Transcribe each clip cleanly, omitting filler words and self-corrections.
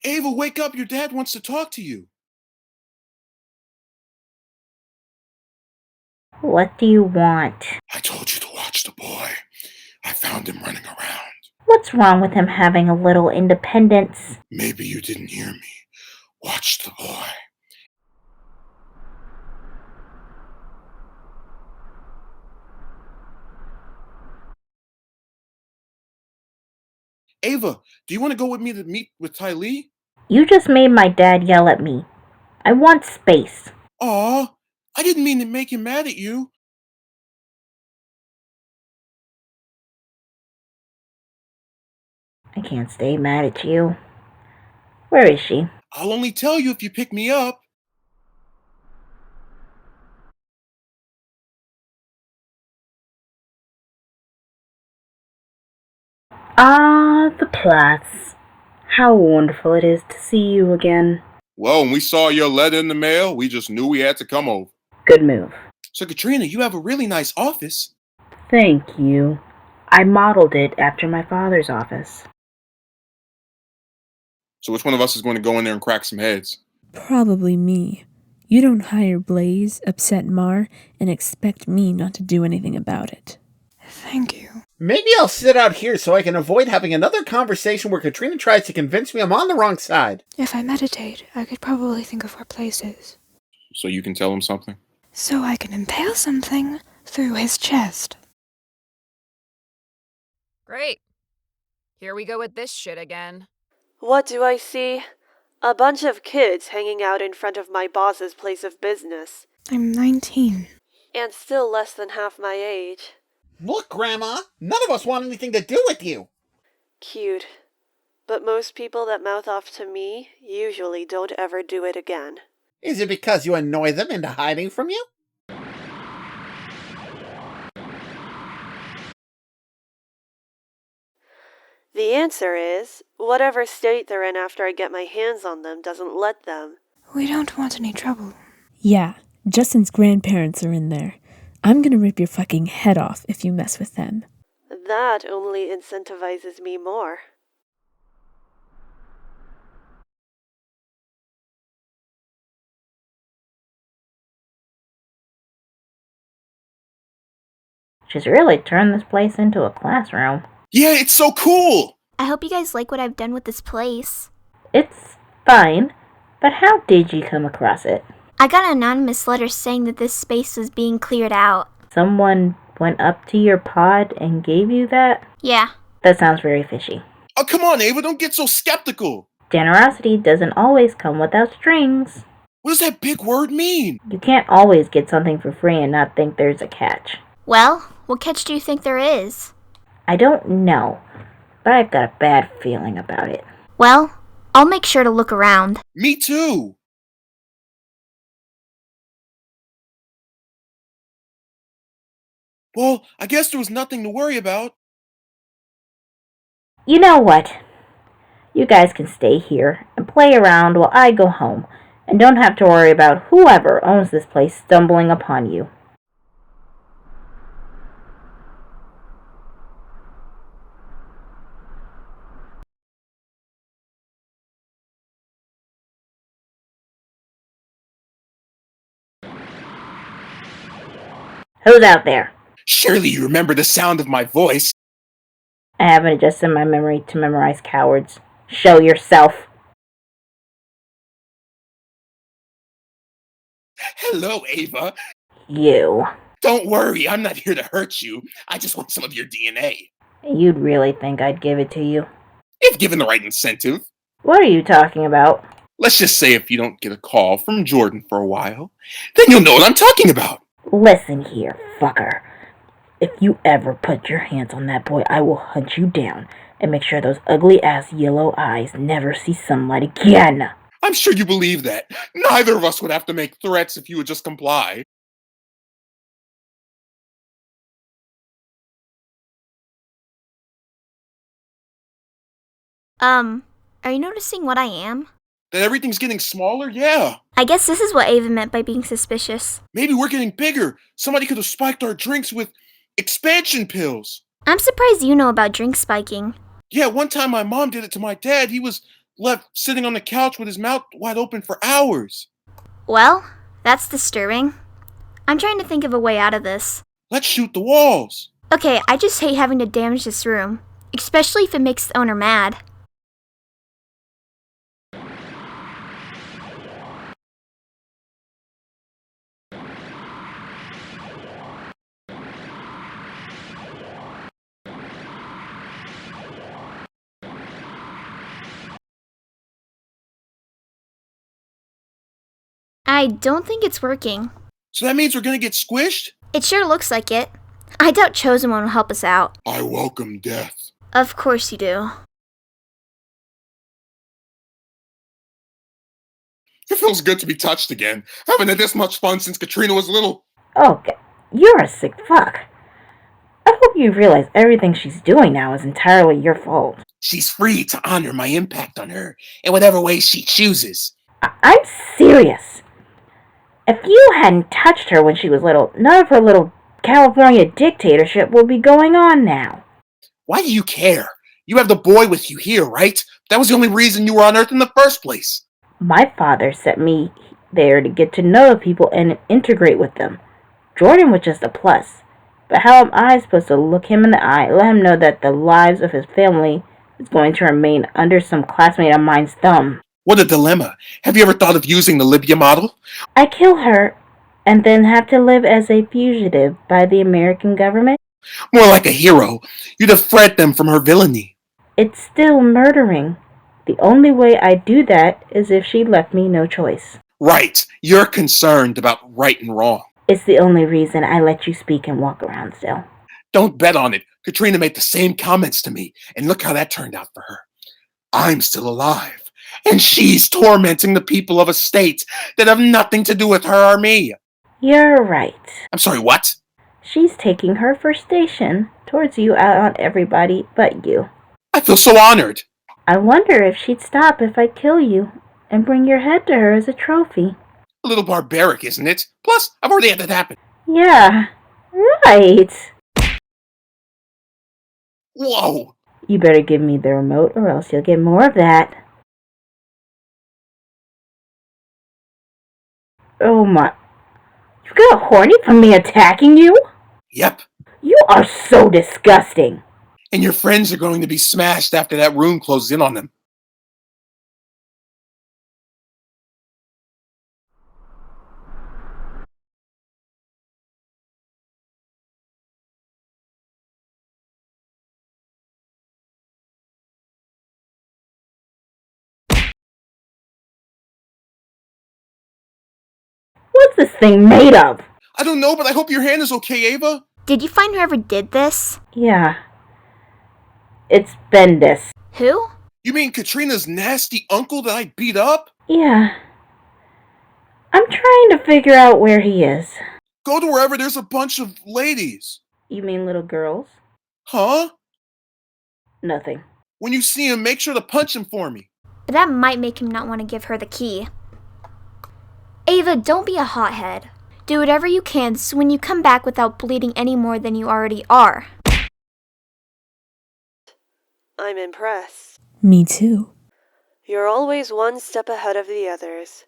Ava, wake up. Your dad wants to talk to you. What do you want? I told you to watch the boy. I found him running around. What's wrong with him having a little independence? Maybe you didn't hear me. Watch the boy. Ava, do you want to go with me to meet with Ty Lee? You just made my dad yell at me. I want space. Aw, I didn't mean to make him mad at you. I can't stay mad at you. Where is she? I'll only tell you if you pick me up. Ah, the Plaths. How wonderful it is to see you again. Well, when we saw your letter in the mail, we just knew we had to come over. Good move. So, Katrina, you have a really nice office. Thank you. I modeled it after my father's office. So which one of us is going to go in there and crack some heads? Probably me. You don't hire Blaze, upset Mar, and expect me not to do anything about it. Thank you. Maybe I'll sit out here so I can avoid having another conversation where Katrina tries to convince me I'm on the wrong side. If I meditate, I could probably think of where Blaze is. So you can tell him something? So I can impale something through his chest. Great. Here we go with this shit again. What do I see? A bunch of kids hanging out in front of my boss's place of business. I'm 19. And still less than half my age. Look, Grandma, none of us want anything to do with you. Cute. But most people that mouth off to me usually don't ever do it again. Is it because you annoy them into hiding from you? The answer is, whatever state they're in after I get my hands on them doesn't let them. We don't want any trouble. Yeah, Justin's grandparents are in there. I'm gonna rip your fucking head off if you mess with them. That only incentivizes me more. She's really turned this place into a classroom. Yeah, it's so cool! I hope you guys like what I've done with this place. It's fine, but how did you come across it? I got an anonymous letter saying that this space was being cleared out. Someone went up to your pod and gave you that? Yeah. That sounds very fishy. Oh, come on, Ava, don't get so skeptical. Generosity doesn't always come without strings. What does that big word mean? You can't always get something for free and not think there's a catch. Well, what catch do you think there is? I don't know, but I've got a bad feeling about it. Well, I'll make sure to look around. Me too. Well, I guess there was nothing to worry about. You know what? You guys can stay here and play around while I go home, and don't have to worry about whoever owns this place stumbling upon you. Who's out there? Surely you remember the sound of my voice. I haven't adjusted my memory to memorize cowards. Show yourself. Hello, Ava. You. Don't worry, I'm not here to hurt you. I just want some of your DNA. You'd really think I'd give it to you? If given the right incentive. What are you talking about? Let's just say if you don't get a call from Jordan for a while, then you'll know what I'm talking about. Listen here, fucker. If you ever put your hands on that boy, I will hunt you down and make sure those ugly-ass yellow eyes never see sunlight again. I'm sure you believe that. Neither of us would have to make threats if you would just comply. Are you noticing what I am? That everything's getting smaller? Yeah. I guess this is what Ava meant by being suspicious. Maybe we're getting bigger. Somebody could have spiked our drinks with expansion pills. I'm surprised you know about drink spiking. Yeah, one time my mom did it to my dad. He was left sitting on the couch with his mouth wide open for hours. Well, that's disturbing. I'm trying to think of a way out of this. Let's shoot the walls. Okay, I just hate having to damage this room, especially if it makes the owner mad. I don't think it's working. So that means we're gonna get squished? It sure looks like it. I doubt Chosen One will help us out. I welcome death. Of course you do. It feels good to be touched again. I haven't had this much fun since Katrina was little. Oh, you're a sick fuck. I hope you realize everything she's doing now is entirely your fault. She's free to honor my impact on her in whatever way she chooses. I'm serious. If you hadn't touched her when she was little, none of her little California dictatorship would be going on now. Why do you care? You have the boy with you here, right? That was the only reason you were on Earth in the first place. My father sent me there to get to know the people and integrate with them. Jordan was just a plus. But how am I supposed to look him in the eye, let him know that the lives of his family is going to remain under some classmate of mine's thumb? What a dilemma. Have you ever thought of using the Libya model? I kill her and then have to live as a fugitive by the American government? More like a hero. You'd have freed them from her villainy. It's still murdering. The only way I'd do that is if she left me no choice. Right. You're concerned about right and wrong. It's the only reason I let you speak and walk around still. Don't bet on it. Katrina made the same comments to me, and look how that turned out for her. I'm still alive, and she's tormenting the people of a state that have nothing to do with her or me. You're right. I'm sorry, what? She's taking her first station towards you out on everybody but you. I feel so honored. I wonder if she'd stop if I kill you and bring your head to her as a trophy. A little barbaric, isn't it? Plus, I've already had that happen. Yeah, right. Whoa! You better give me the remote or else you'll get more of that. Oh my. You got horny from me attacking you? Yep. You are so disgusting. And your friends are going to be smashed after that room closes in on them. What's this thing made of? I don't know, but I hope your hand is okay, Ava. Did you find whoever did this? Yeah. It's Bendis. Who? You mean Katrina's nasty uncle that I beat up? Yeah. I'm trying to figure out where he is. Go to wherever there's a bunch of ladies. You mean little girls? Huh? Nothing. When you see him, make sure to punch him for me. But that might make him not want to give her the key. Ava, don't be a hothead. Do whatever you can so when you come back without bleeding any more than you already are. I'm impressed. Me too. You're always one step ahead of the others.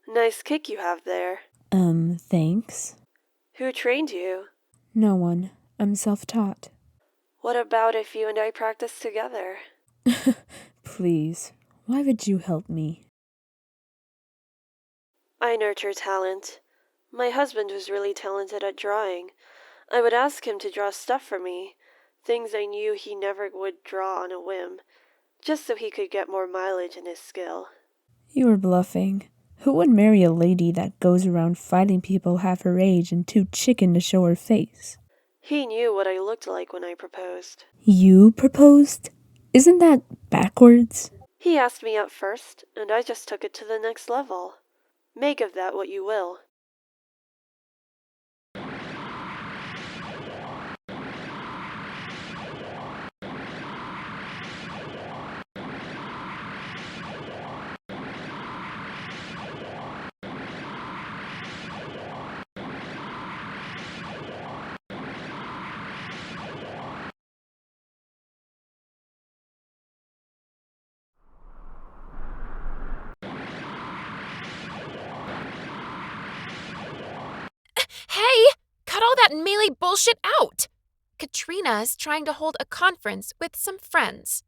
Nice kick you have there. Thanks. Who trained you? No one. I'm self-taught. What about if you and I practice together? Please, why would you help me? I nurture talent. My husband was really talented at drawing. I would ask him to draw stuff for me, things I knew he never would draw on a whim, just so he could get more mileage in his skill. You were bluffing. Who would marry a lady that goes around fighting people half her age and too chicken to show her face? He knew what I looked like when I proposed. You proposed? Isn't that backwards? He asked me out first, and I just took it to the next level. Make of that what you will. and melee bullshit out. Katrina is trying to hold a conference with some friends.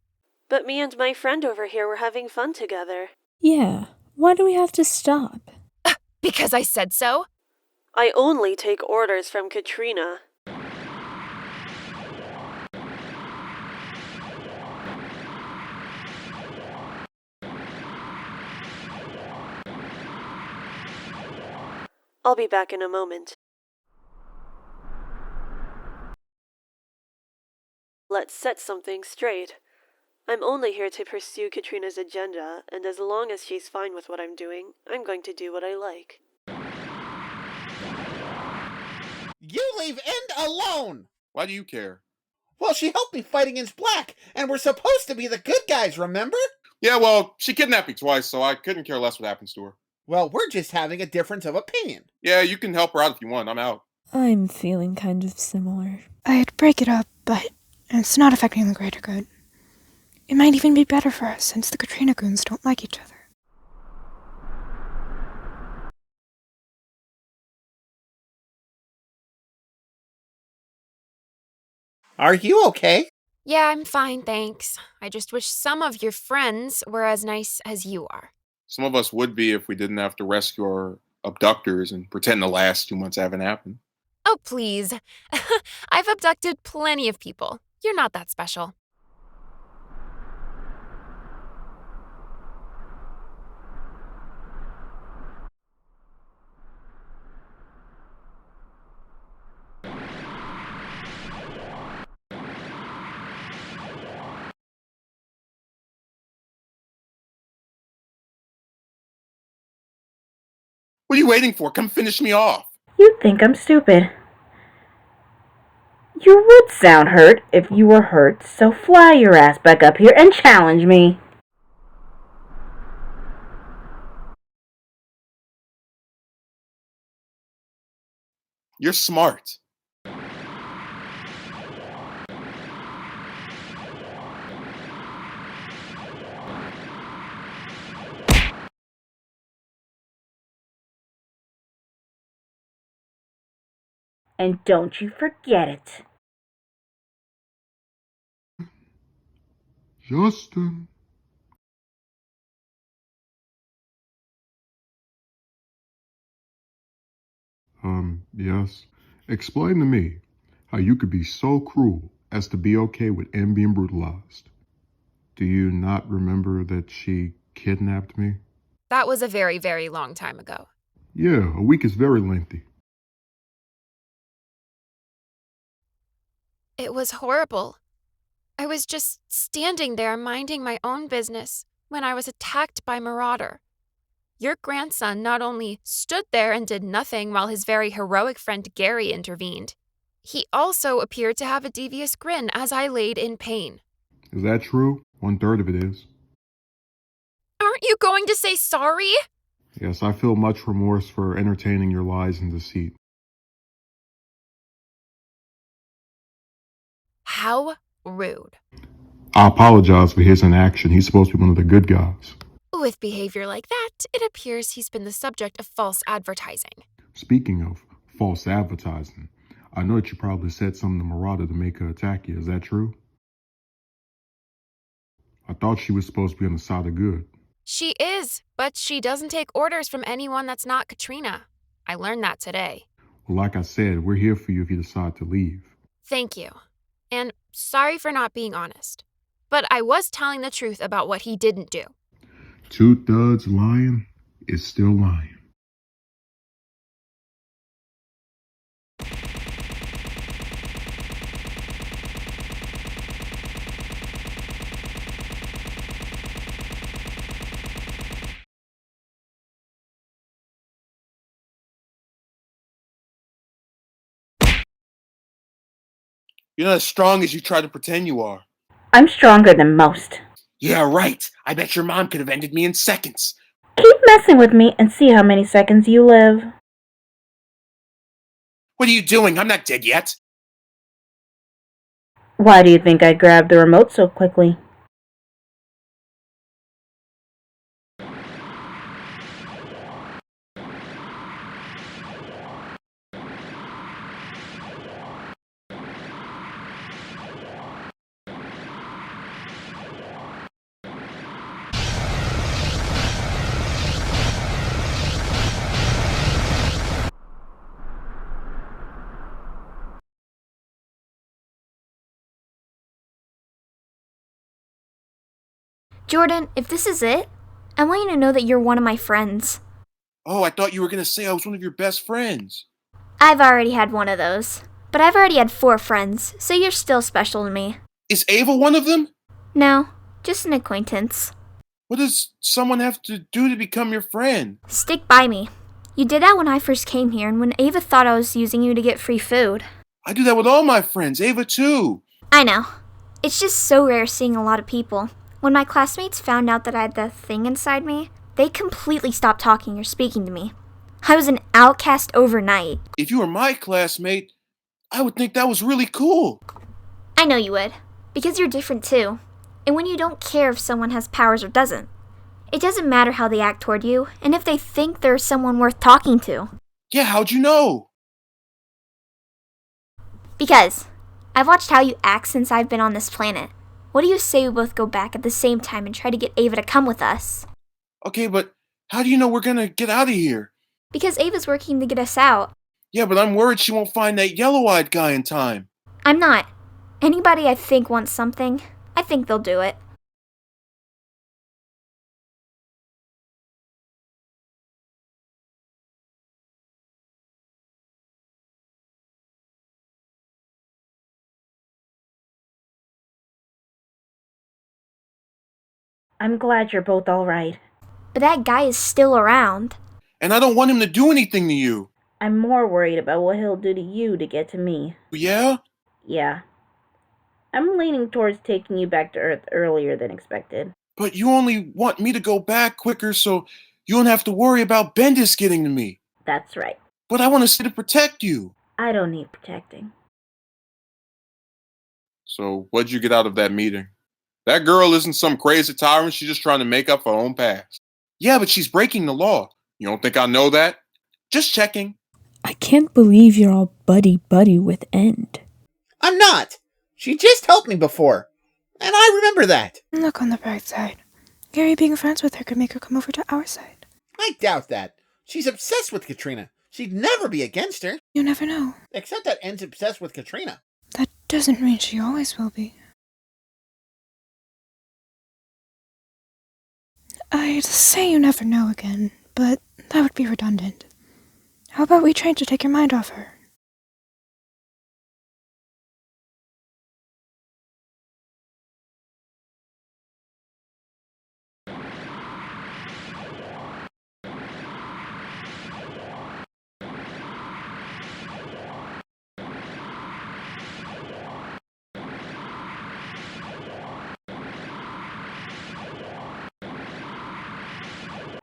But me and my friend over here were having fun together. Yeah, why do we have to stop? Because I said so? I only take orders from Katrina. I'll be back in a moment. Let's set something straight. I'm only here to pursue Katrina's agenda, and as long as she's fine with what I'm doing, I'm going to do what I like. You leave End alone! Why do you care? Well, she helped me fight against Black, and we're supposed to be the good guys, remember? Yeah, well, she kidnapped me twice, so I couldn't care less what happens to her. Well, we're just having a difference of opinion. Yeah, you can help her out if you want. I'm out. I'm feeling kind of similar. I'd break it up, but it's not affecting the greater good. It might even be better for us, since the Katrina goons don't like each other. Are you okay? Yeah, I'm fine, thanks. I just wish some of your friends were as nice as you are. Some of us would be if we didn't have to rescue our abductors and pretend the last 2 months haven't happened. Oh, please. I've abducted plenty of people. You're not that special. What are you waiting for? Come finish me off. You think I'm stupid. You would sound hurt if you were hurt, so fly your ass back up here and challenge me. You're smart. And don't you forget it. Justin. Yes. Explain to me how you could be so cruel as to be okay with Em being brutalized. Do you not remember that she kidnapped me? That was a very, very long time ago. Yeah, a week is very lengthy. It was horrible. I was just standing there minding my own business when I was attacked by Marauder. Your grandson not only stood there and did nothing while his very heroic friend Gary intervened, he also appeared to have a devious grin as I laid in pain. Is that true? 1/3 of it is. Aren't you going to say sorry? Yes, I feel much remorse for entertaining your lies and deceit. How rude. I apologize for his inaction. He's supposed to be one of the good guys. With behavior like that, it appears he's been the subject of false advertising. Speaking of false advertising, I know that you probably said something to Marauder to make her attack you. Is that true? I thought she was supposed to be on the side of good. She is, but she doesn't take orders from anyone that's not Katrina. I learned that today. Well, like I said, we're here for you if you decide to leave. Thank you. And sorry for not being honest. But I was telling the truth about what he didn't do. 2 thugs lying is still lying. You're not as strong as you try to pretend you are. I'm stronger than most. Yeah, right. I bet your mom could have ended me in seconds. Keep messing with me and see how many seconds you live. What are you doing? I'm not dead yet. Why do you think I grabbed the remote so quickly? Jordan, if this is it, I want you to know that you're one of my friends. Oh, I thought you were going to say I was one of your best friends. I've already had one of those. But I've already had 4 friends, so you're still special to me. Is Ava one of them? No, just an acquaintance. What does someone have to do to become your friend? Stick by me. You did that when I first came here and when Ava thought I was using you to get free food. I do that with all my friends, Ava too. I know. It's just so rare seeing a lot of people. When my classmates found out that I had the thing inside me, they completely stopped talking or speaking to me. I was an outcast overnight. If you were my classmate, I would think that was really cool. I know you would, because you're different too. And when you don't care if someone has powers or doesn't, it doesn't matter how they act toward you, and if they think they're someone worth talking to. Yeah, how'd you know? Because I've watched how you act since I've been on this planet. What do you say we both go back at the same time and try to get Ava to come with us? Okay, but how do you know we're gonna get out of here? Because Ava's working to get us out. Yeah, but I'm worried she won't find that yellow-eyed guy in time. I'm not. Anybody I think wants something, I think they'll do it. I'm glad you're both alright. But that guy is still around. And I don't want him to do anything to you. I'm more worried about what he'll do to you to get to me. Yeah? Yeah. I'm leaning towards taking you back to Earth earlier than expected. But you only want me to go back quicker so you don't have to worry about Bendis getting to me. That's right. But I want to stay to protect you. I don't need protecting. So what'd you get out of that meeting? That girl isn't some crazy tyrant. She's just trying to make up her own past. Yeah, but she's breaking the law. You don't think I know that? Just checking. I can't believe you're all buddy-buddy with End. I'm not! She just helped me before. And I remember that. Look on the bright side. Gary being friends with her could make her come over to our side. I doubt that. She's obsessed with Katrina. She'd never be against her. You never know. Except that End's obsessed with Katrina. That doesn't mean she always will be. I'd say you never know again, but that would be redundant. How about we try to take your mind off her?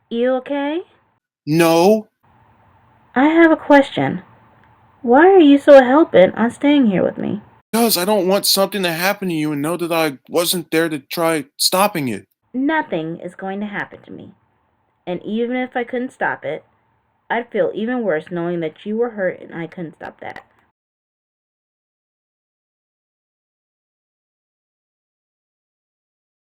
You okay? No. I have a question. Why are you so hell-bent on staying here with me? Because I don't want something to happen to you and know that I wasn't there to try stopping it. Nothing is going to happen to me. And even if I couldn't stop it, I'd feel even worse knowing that you were hurt and I couldn't stop that.